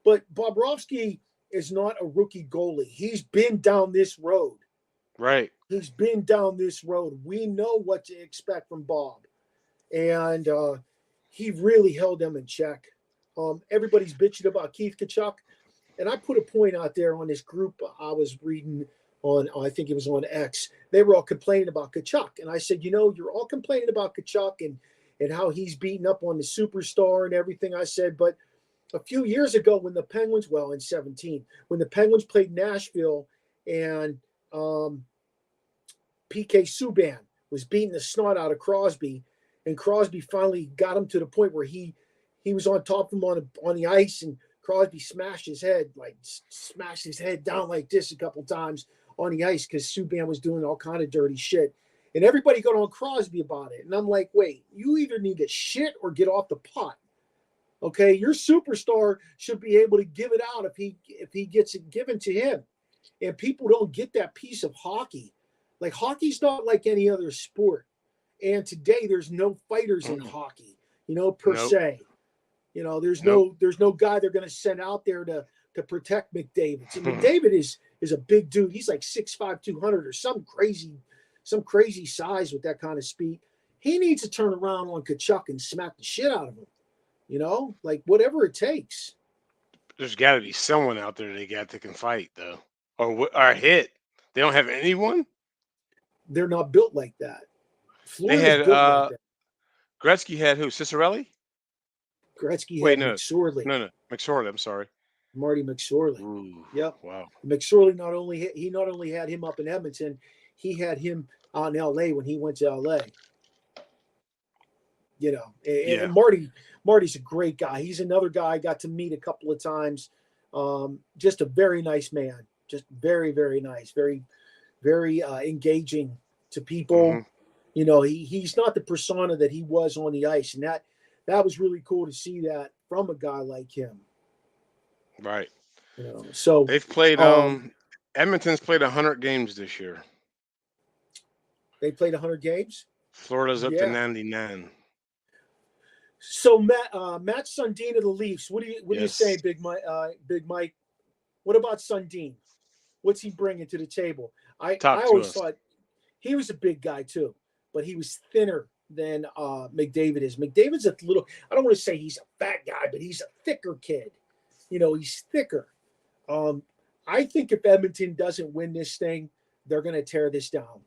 But Bobrovsky is not a rookie goalie. He's been down this road. Right. He's been down this road. We know what to expect from Bob. And he really held them in check. Everybody's bitching about Keith Kachuk. And I put a point out there on this group I was reading I think it was on X. They were all complaining about Kachuk. And I said, you're all complaining about Kachuk and how he's beating up on the superstar and everything. I said, but a few years ago when the Penguins, in 17, when the Penguins played Nashville and PK Subban was beating the snot out of Crosby, and Crosby finally got him to the point where he was on top of him on the ice, and Crosby smashed his head down like this a couple times on the ice because Subban was doing all kind of dirty shit. And everybody got on Crosby about it. And I'm like, wait, you either need to shit or get off the pot. Okay, your superstar should be able to give it out if he gets it given to him. And people don't get that piece of hockey. Like, hockey's not like any other sport. And today there's no fighters in hockey, per se. There's no guy they're going to send out there to protect McDavid. And McDavid is a big dude. He's like 6'5", 200 or some crazy size with that kind of speed. He needs to turn around on Kachuk and smack the shit out of him. Like whatever it takes. There's got to be someone out there that can fight though, or hit. They don't have anyone. They're not built like that. Florida's built like that. Gretzky had who? Cicerelli? Gretzky had McSorley. No, McSorley. I'm sorry. Marty McSorley. Ooh, yep. Wow. McSorley not only had him up in Edmonton, he had him out in L.A. when he went to L.A. And Marty's a great guy. He's another guy I got to meet a couple of times. Just a very nice man. Just very, very nice. Very, very engaging to people. Mm-hmm. He's not the persona that he was on the ice, and that was really cool to see that from a guy like him. Right. So they've played. Edmonton's played 100 games this year. They played 100 games. Florida's up to 99. So Matt Sundin of the Leafs. What do you say, Big Mike? What about Sundin? What's he bringing to the table? I always thought he was a big guy too, but he was thinner than McDavid is. McDavid's a little. I don't want to say he's a fat guy, but he's a thicker kid. He's thicker. I think if Edmonton doesn't win this thing, they're going to tear this down.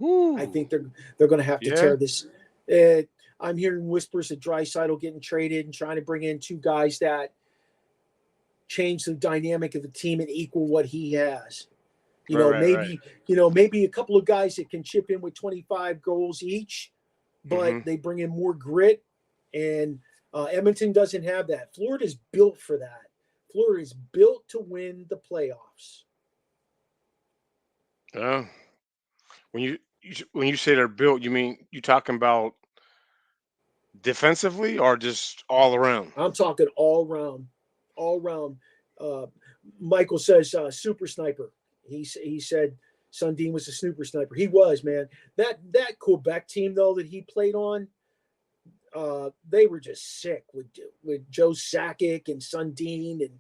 Ooh. I think they're going to have to tear this. I'm hearing whispers of Draisaitl getting traded and trying to bring in two guys that change the dynamic of the team and equal what he has. Maybe a couple of guys that can chip in with 25 goals each, but they bring in more grit. And Edmonton doesn't have that. Florida's built for that. Florida is built to win the playoffs. When you say they're built, you talking about defensively or just all around? I'm talking all around. All around. Michael says super sniper. He said Sundin was a super sniper. He was, man. That Quebec team though that he played on, they were just sick with Joe Sakic and Sundin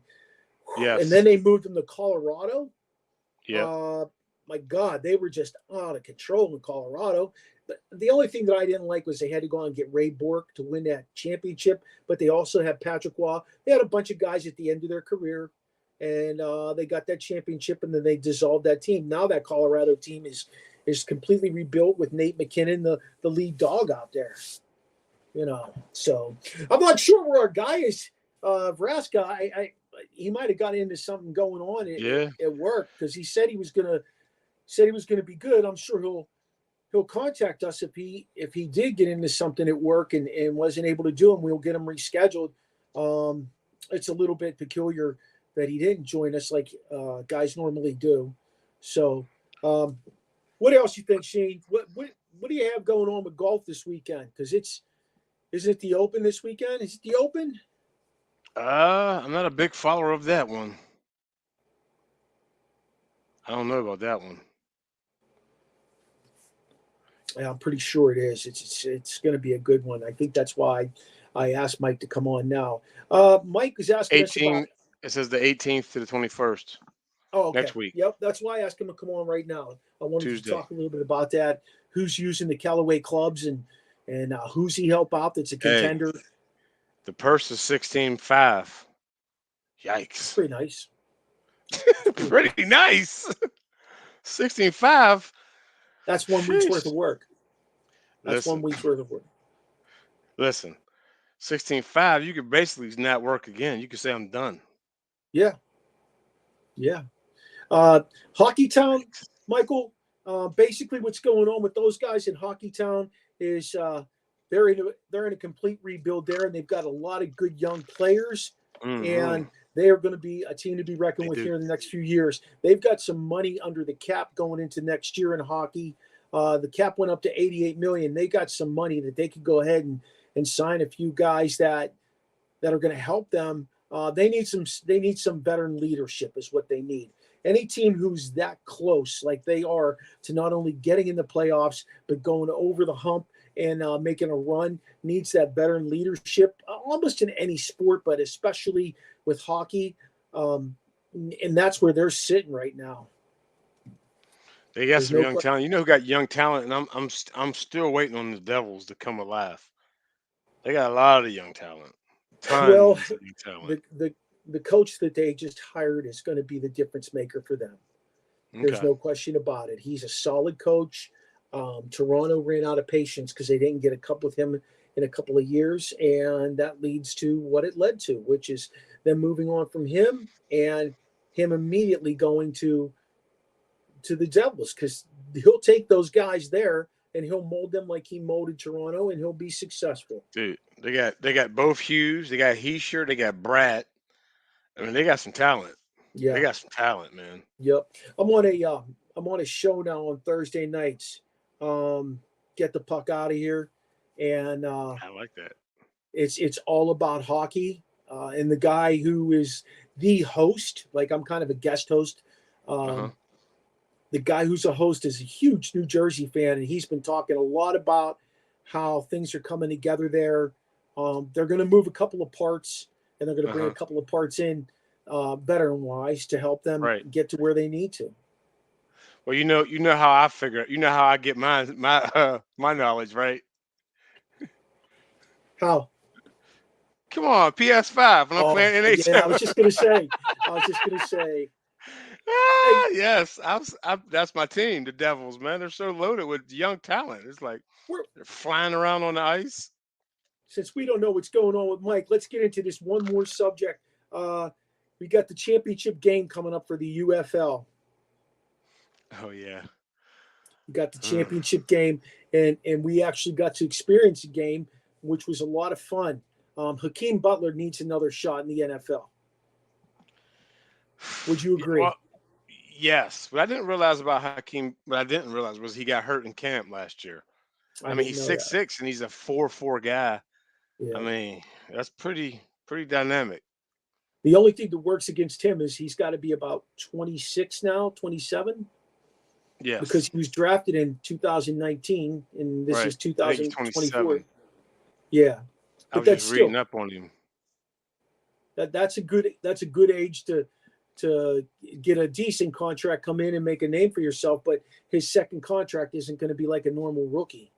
and then they moved him to Colorado. Yeah. My God, they were just out of control in Colorado. But the only thing that I didn't like was they had to go out and get Ray Bourque to win that championship, but they also had Patrick Waugh. They had a bunch of guys at the end of their career, and they got that championship, and then they dissolved that team. Now that Colorado team is completely rebuilt with Nate McKinnon, the lead dog out there. So I'm not sure where our guy is, Vraska. He might have got into something going on at work because he said he was gonna be good. I'm sure he'll contact us if he did get into something at work and wasn't able to do them. We'll get him rescheduled. It's a little bit peculiar that he didn't join us like guys normally do. So what else you think, Shane? What do you have going on with golf this weekend? Because isn't it the Open this weekend? Is it the Open? I'm not a big follower of that one. I don't know about that one. Yeah, I'm pretty sure it is. It's going to be a good one. I think that's why I asked Mike to come on now. Mike is asking us about. It says the 18th to the 21st. Oh, okay. Next week. Yep, that's why I asked him to come on right now. I wanted Tuesday. to talk a little bit about that. Who's using the Callaway clubs and who's he help out? That's a contender. Hey, the purse is 16.5. Yikes! Pretty nice. Pretty nice. 16.5. That's 1 week's worth of work. That's Listen, 1 week's worth of work. listen. 16.5. You could basically not work again. You could say I'm done. Yeah. Yeah. Hockey Town, Michael. Basically, what's going on with those guys in Hockey Town is they're in a complete rebuild there, and they've got a lot of good young players, and they are going to be a team to be reckoned with here in the next few years. They've got some money under the cap going into next year in hockey. The cap went up to $88 million. They got some money that they could go ahead and sign a few guys that are going to help them. They need some veteran leadership is what they need. Any team who's that close, like they are, to not only getting in the playoffs, but going over the hump and making a run, needs that veteran leadership, almost in any sport, but especially with hockey. And that's where they're sitting right now. They got some young talent. You know who got young talent, and I'm still waiting on the Devils to come alive. They got a lot of young talent. Tons of young talent. The coach that they just hired is going to be the difference maker for them. There's no question about it. He's a solid coach. Toronto ran out of patience because they didn't get a cup with him in a couple of years, and that leads to what it led to, which is them moving on from him and him immediately going to the Devils, because he'll take those guys there and he'll mold them like he molded Toronto, and he'll be successful. Dude, they got both Hughes, they got Heischer, they got Bratt. I mean, they got some talent. Yeah, they got some talent, man. Yep. I'm on a show now on Thursday nights. Get the puck out of here, and I like that. It's all about hockey, and the guy who is the host, like I'm kind of a guest host. The guy who's a host is a huge New Jersey fan, and he's been talking a lot about how things are coming together there. They're going to move a couple of parts, and they're going to bring a couple of parts in, veteran-wise, to help them get to where they need to. Well, you know how I figure it. You know how I get my knowledge, right? How? Come on, PS5 when I'm playing NHL. Yeah, I was just going to say. Yes, that's my team, the Devils, man. They're so loaded with young talent. It's like they're flying around on the ice. Since we don't know what's going on with Mike, let's get into this one more subject. We got the championship game coming up for the UFL. Oh, yeah. We got the championship game, and we actually got to experience a game, which was a lot of fun. Haleem Butler needs another shot in the NFL. Would you agree? Well, yes. What I didn't realize about Haleem, was he got hurt in camp last year. I mean, he's 6'6", and he's a 4'4" guy. Yeah. I mean, that's pretty dynamic. The only thing that works against him is he's got to be about 26 now, 27. Yes. Because he was drafted in 2019, and this is 2024. Yeah. But I was just reading up on him. That's a good age to get a decent contract, come in and make a name for yourself, but his second contract isn't going to be like a normal rookie.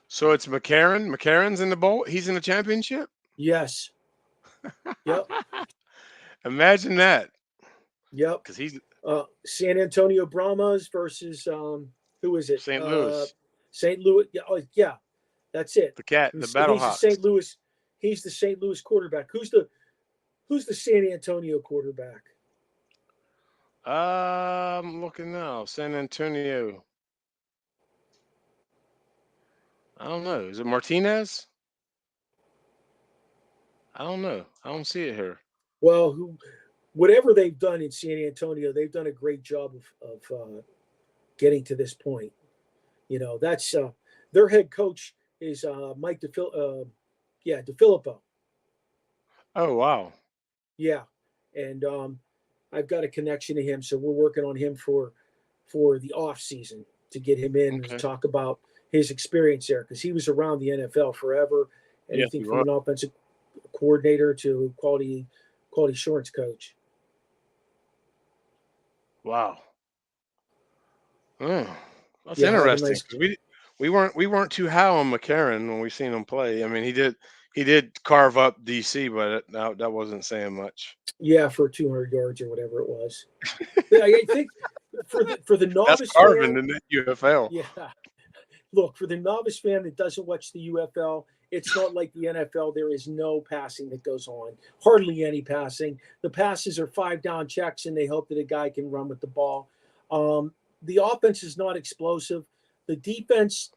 So it's McCarron. McCarron's in the bowl. He's in the championship. Yes. Yep. Imagine that. Yep. Because he's San Antonio Brahmas versus who is it? St. Louis. St. Louis. Yeah. That's it. The Battlehawks. He's the St. Louis quarterback. Who's the San Antonio quarterback? I'm looking now. San Antonio. I don't know. Is it Martinez? I don't know. I don't see it here. Well, whatever they've done in San Antonio, they've done a great job of getting to this point. You know, that's their head coach is Mike DeFilippo. Oh, wow. Yeah, and I've got a connection to him, so we're working on him for the off season to get him in to talk about his experience there, because he was around the NFL forever. Anything from an offensive coordinator to quality assurance coach. Wow. That's interesting. Nice. We weren't too high on McCarron when we seen him play. I mean, he did carve up DC, but that wasn't saying much. Yeah, for 200 yards or whatever it was. I think for the novice That's carving fan, in the UFL. yeah. Look, for the novice fan that doesn't watch the UFL, it's not like the NFL. There is no passing that goes on, hardly any passing. The passes are 5-down checks, and they hope that a guy can run with the ball. The offense is not explosive. The defense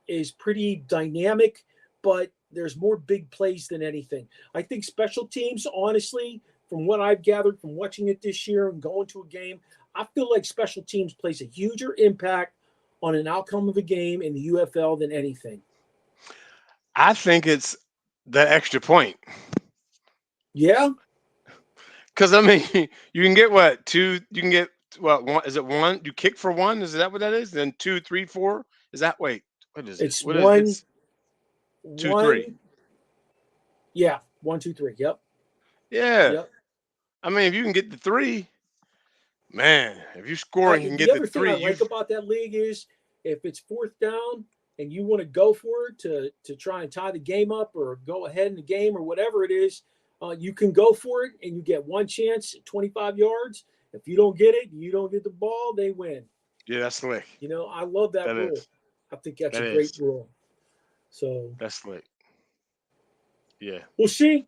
is pretty dynamic, but there's more big plays than anything. I think special teams, honestly, from what I've gathered from watching it this year and going to a game, I feel like special teams plays a huger impact on an outcome of a game in the UFL than anything. I think it's that extra point. Yeah. Because I mean, you can get what, two? You can get what, one? Is it one? You kick for one? Is that what that is? Then 2, 3, 4. Is that, wait? What is it? It's What one. is it's 2, 3? Yeah, 1, 2, 3. Yep. Yeah. Yep. I mean, if you can get the 3, man. If you score and you can The get the other thing I 3, like about that league is if it's 4th down and you want to go for it to try and tie the game up or go ahead in the game or whatever it is, you can go for it and you get one chance at 25 yards. If you don't get it, you don't get the ball, they win. Yeah, that's slick. You know, I love that rule. Is. I think that's that a great is. rule. So That's slick. Yeah. We'll see.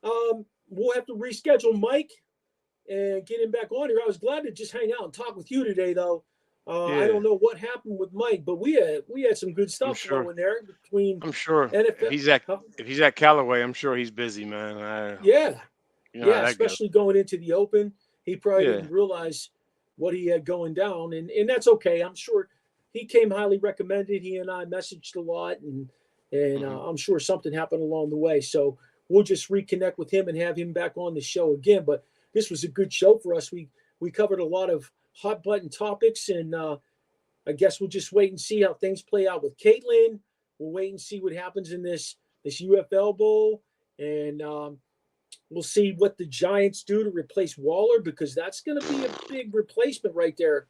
We'll have to reschedule Mike and get him back on here. I was glad to just hang out and talk with you today, though. I don't know what happened with Mike, but we had some good stuff going there between. I'm sure NFL, if he's at Callaway, I'm sure he's busy, man. especially going into the Open, he probably didn't realize what he had going down, and that's okay. I'm sure he came highly recommended. He and I messaged a lot, and I'm sure something happened along the way. So we'll just reconnect with him and have him back on the show again. But this was a good show for us. We covered a lot of hot button topics, and I guess we'll just wait and see how things play out with Caitlin. We'll wait and see what happens in this UFL Bowl, and we'll see what the Giants do to replace Waller, because that's going to be a big replacement right there.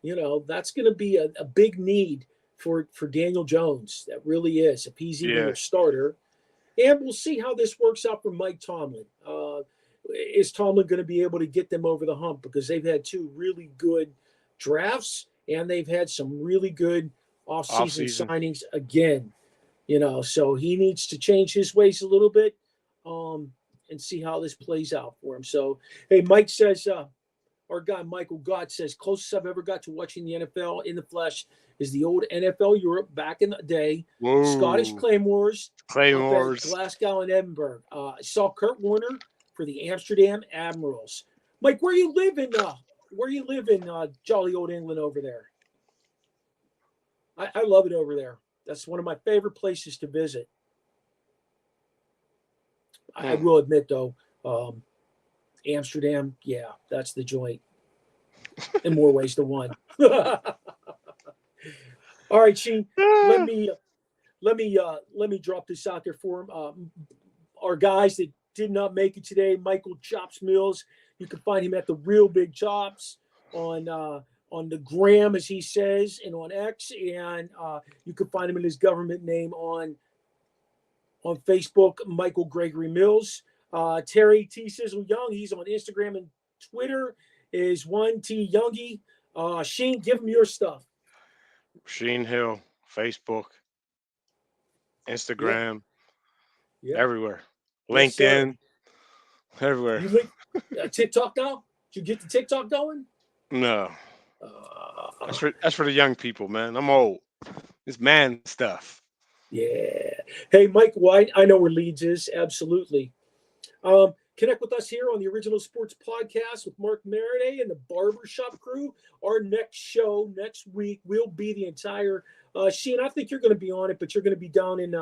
You know, that's going to be a big need for Daniel Jones. That really is, if he's even their starter. And we'll see how this works out for Mike Tomlin. Is Tomlin going to be able to get them over the hump? Because they've had 2 really good drafts, and they've had some really good off-season signings again. You know, so he needs to change his ways a little bit and see how this plays out for him. So, hey, Mike says, our guy Michael Gott says, closest I've ever got to watching the NFL in the flesh is the old NFL Europe back in the day. Whoa. Scottish Claymores. Glasgow and Edinburgh. I saw Kurt Warner for the Amsterdam Admirals. Mike, where you live in jolly old England over there? I love it over there. That's one of my favorite places to visit. I will admit, though, Amsterdam, that's the joint in more ways than one. All right, Sheen, let me drop this out there for him. Our guys that did not make it today, Michael Chops Mills. You can find him at the Real Big Chops on the gram, as he says, and on X, and you can find him in his government name on Facebook, Michael Gregory Mills. Terry T. Sizzle Young, he's on Instagram and Twitter, is 1T Youngie. Sheen, give him your stuff. Sheen Hill, Facebook, Instagram, everywhere. LinkedIn, everywhere. You link TikTok now? Did you get the TikTok going? No. That's for the young people, man. I'm old. It's man stuff. Yeah. Hey, Mike White, I know where Leeds is. Absolutely. Connect with us here on the Original Sports Podcast with Mark Maradei and the Barbershop crew. Our next show next week will be the entire Sheen, I think you're going to be on it, but you're going to be down in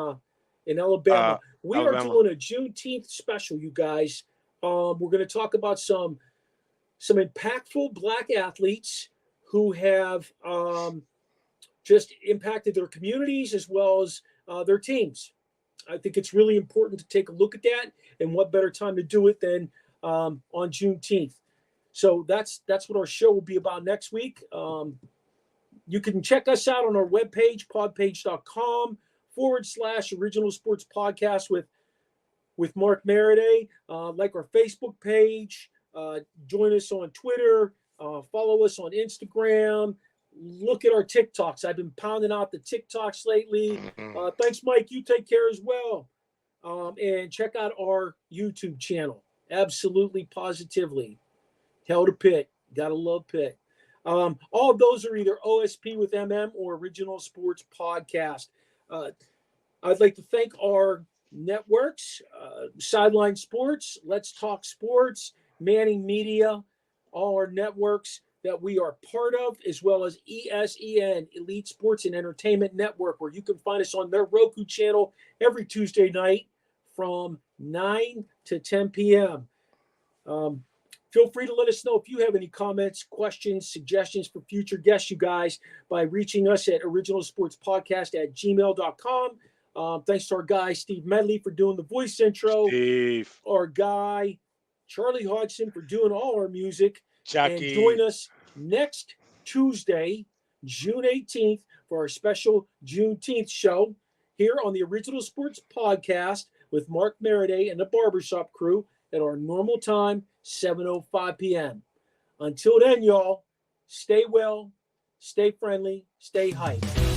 Alabama. We are doing a Juneteenth special, you guys. We're going to talk about some impactful Black athletes who have just impacted their communities as well as their teams. I think it's really important to take a look at that, and what better time to do it than on Juneteenth. So that's what our show will be about next week. You can check us out on our webpage, podpage.com/Original Sports Podcast with Mark Maradei. Like our Facebook page. Join us on Twitter, Follow us on Instagram. Look at our TikToks. I've been pounding out the TikToks lately. Thanks, Mike. You take care as well. And check out our YouTube channel. Absolutely, positively. Hell to Pitt. Gotta love Pitt. All of those are either OSP with MM or Original Sports Podcast. I'd like to thank our networks, Sideline Sports, Let's Talk Sports, Manning Media, all our networks that we are part of, as well as ESEN, Elite Sports and Entertainment Network, where you can find us on their Roku channel every Tuesday night from 9 to 10 p.m. Feel free to let us know if you have any comments, questions, suggestions for future guests, you guys, by reaching us at originalsportspodcast@gmail.com. Thanks to our guy, Steve Medley, for doing the voice intro. Steve. Our guy, Charlie Hodgson, for doing all our music. Jackie. And join us next Tuesday, June 18th, for our special Juneteenth show here on the Original Sports Podcast with Mark Maradei and the Barbershop crew at our normal time, 7:05 p.m. Until then, y'all, stay well, stay friendly, stay hyped.